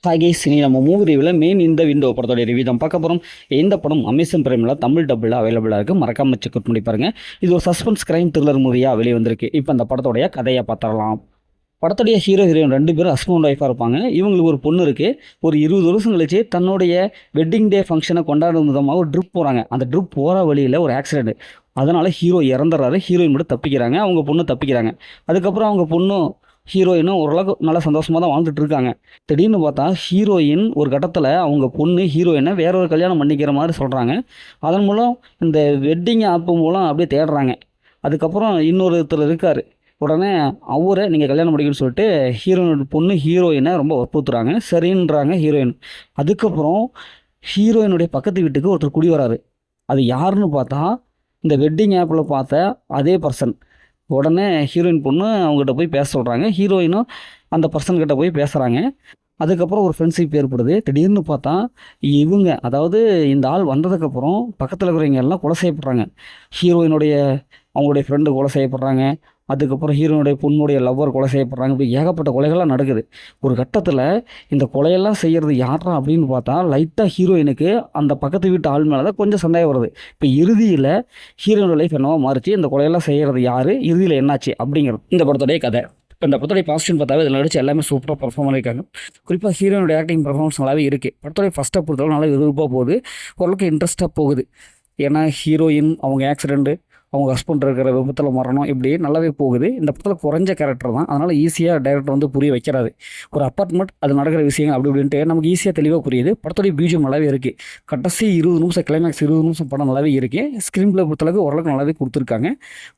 Guys இனி நம்ம movie ரிவ்யூவில் மெயின் இந்த விண்டோ படத்தோடைய ரிவ்யூ தான் பார்க்க போகிறோம். இந்த படம் அமேசான் பிரைமில் தமிழ் டப்பில் அவைலபிளாக இருக்குது. மறக்காம செக் அவுட் பண்ணி பாருங்கள். இது ஒரு சஸ்பென்ஸ் கிரைம் த்ரில்லர் மூவியாக வெளியே வந்திருக்கு. இப்போ அந்த படத்தோடைய கதையை பார்த்துடலாம். படத்துடைய ஹீரோ ஹீரோயின் 2 பேரும் ஹஸ்பண்ட் அண்ட் ஒய்ஃபாக இருப்பாங்க. இவங்களுக்கு ஒரு பொண்ணு இருக்குது. ஒரு 20 வருஷம் கழிச்சு தன்னுடைய வெட்டிங் டே ஃபங்க்ஷனை கொண்டாடும் விதமாக ஒரு ட்ரிப் போகிறாங்க. அந்த ட்ரிப் போகிற வழியில் ஒரு ஆக்சிடென்ட். அதனால் ஹீரோ இறந்துறாரு. ஹீரோயின் மட்டும் தப்பிக்கிறாங்க. அவங்க பொண்ணு தப்பிக்கிறாங்க. அதுக்கப்புறம் அவங்க பொண்ணும் ஹீரோயினும் ஓரளவுக்கு நல்லா சந்தோஷமாக தான் வாழ்ந்துட்டு இருக்காங்க. திடீர்னு பார்த்தா ஹீரோயின் ஒரு கட்டத்தில் அவங்க பொண்ணு ஹீரோயினை வேற ஒரு கல்யாணம் பண்ணிக்கிற மாதிரி சொல்கிறாங்க. அதன் மூலம் இந்த வெட்டிங் ஆப்பு மூலம் அப்படியே தேடுறாங்க. அதுக்கப்புறம் இன்னொருத்தர் இருக்கார். உடனே அவரை நீங்கள் கல்யாணம் பண்ணிக்கணும்னு சொல்லிட்டு ஹீரோயினோட பொண்ணு ஹீரோயினை ரொம்ப வற்புறுத்துறாங்க. சரின்றாங்க ஹீரோயின். அதுக்கப்புறம் ஹீரோயினுடைய பக்கத்து வீட்டுக்கு ஒருத்தர் குடி வராரு. அது யாருன்னு பார்த்தா இந்த வெட்டிங் ஆப்பில் பார்த்த அதே பர்சன். உடனே ஹீரோயின் பொண்ணு அவங்ககிட்ட போய் பேச சொல்கிறாங்க. ஹீரோயினும் அந்த பர்சன்கிட்ட போய் பேசுகிறாங்க. அதுக்கப்புறம் ஒரு ஃப்ரெண்ட்ஷிப் ஏற்படுது. திடீர்னு பார்த்தா இவங்க, அதாவது இந்த ஆள் வந்ததுக்கப்புறம் பக்கத்தில் இருக்கிறவங்க எல்லாம் கொலை செய்யப்படுறாங்க. ஹீரோயினுடைய அவங்களுடைய ஃப்ரெண்டு கொலை செய்யப்படுறாங்க. அதுக்கப்புறம் ஹீரோயினுடைய பொண்ணுடைய லவ்வர் கொலை செய்யப்படுறாங்க. இப்படி ஏகப்பட்ட கொலைகள்லாம் நடக்குது. ஒரு கட்டத்தில் இந்த கொலையெல்லாம் செய்கிறது யாரா அப்படின்னு பார்த்தா லைட்டாக ஹீரோயினுக்கு அந்த பக்கத்து வீட்டு ஆள் மேலே தான் கொஞ்சம் சந்தேகம் வருது. இப்போ இறுதியில் ஹீரோயினோட லைஃப் என்னவோ மாறிச்சு. இந்த கொலையெல்லாம் செய்கிறது யார், இறுதியில் என்னாச்சு அப்படிங்கிறது இந்த படத்துடைய கதை. இப்போ இந்த படத்துடைய பாசிட்டிவ் பார்த்தாவே இதில் நடிச்சு எல்லாமே சூப்பராக பர்ஃபார்ம் பண்ணியிருக்காங்க. குறிப்பாக ஹீரோயினோட ஆக்டிங் பர்ஃபார்மன்ஸ் நல்லாவே இருக்குது. படத்துடைய ஃபஸ்ட்டை பொறுத்தவரை நல்லா விருப்பாக போகுது. ஓரளவுக்கு இன்ட்ரெஸ்ட்டாக போகுது. ஏன்னா ஹீரோயின் அவங்க ஆக்சிடெண்ட்டு, அவங்க ஹஸ்பண்ட் இருக்கிற விபத்தில் மரணம், இப்படி நல்லாவே போகுது. இந்த படத்தில் குறைஞ்ச கேரக்டர் தான். அதனால் ஈஸியாக டைரக்டர் வந்து புரிய வைக்கிறாரு. ஒரு அப்பார்ட்மெண்ட், அது நடக்கிற விஷயங்கள் அப்படி இப்படின்ட்டு நமக்கு ஈஸியாக தெளிவாக புரியுது. படத்துடைய பிஜிஎம் நல்லாவே இருக்குது. கடைசி 20 நிமிஷம் கிளைமேக்ஸ் 20 நிமிஷம் படம் நல்லாவே இருக்குது. ஸ்க்ரீன் பிளே பொறுத்தளவுக்கு ஓரளவுக்கு நல்லாவே கொடுத்துருக்காங்க.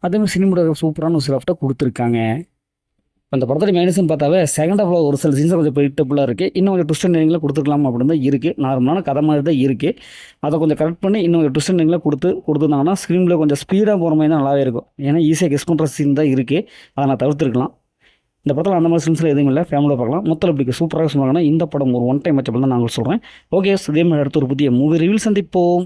அதேமாதிரி சினிமாட்டோகிராஃபி சூப்பரான ஒரு சில கொடுத்துருக்காங்க. அந்த படத்தில் மைனஸ்ன்னு பார்த்தாவே செகண்ட் ஹாஃபில் ஒரு சில சீன்ஸ் கொஞ்சம் ப்ரெடிக்டபுளாக இருக்குது. இன்னும் கொஞ்சம் ட்விஸ்ட் எண்டிங்கில் கொடுத்துருக்கலாம் அப்படின்னு தான் இருக்குது. நார்மலான கதை மாதிரி தான் இருக்குது. அதை கொஞ்சம் கரெக்ட் பண்ணி இன்னும் கொஞ்சம் ட்விஸ்ட் எண்டிங்கில் கொடுத்துருந்தாங்கன்னா ஸ்க்ரீனில் கொஞ்சம் ஸ்பீடாக போகிற மாதிரி தான் நல்லாவே இருக்கும். ஏன்னா ஈஸியாக கெஸ் பண்ணுற சீன் தான் இருக்குது. அதை நான் தவிர்த்துருக்கலாம். இந்த படத்தில் அந்த மாதிரி சீன்ஸில் எதுவும் இல்லை. ஃபேமிலியாக பார்க்கலாம். மொத்தம் இப்படி சூப்பராக சொன்னாங்கன்னா இந்த படம் ஒரு ஒன் டைம் வச்சப்போ தான் நாங்கள் சொல்கிறேன். ஓகே, இதே மாதிரி அடுத்த ஒரு புதிய மூவி ரிவ்யூ சந்திப்போம்.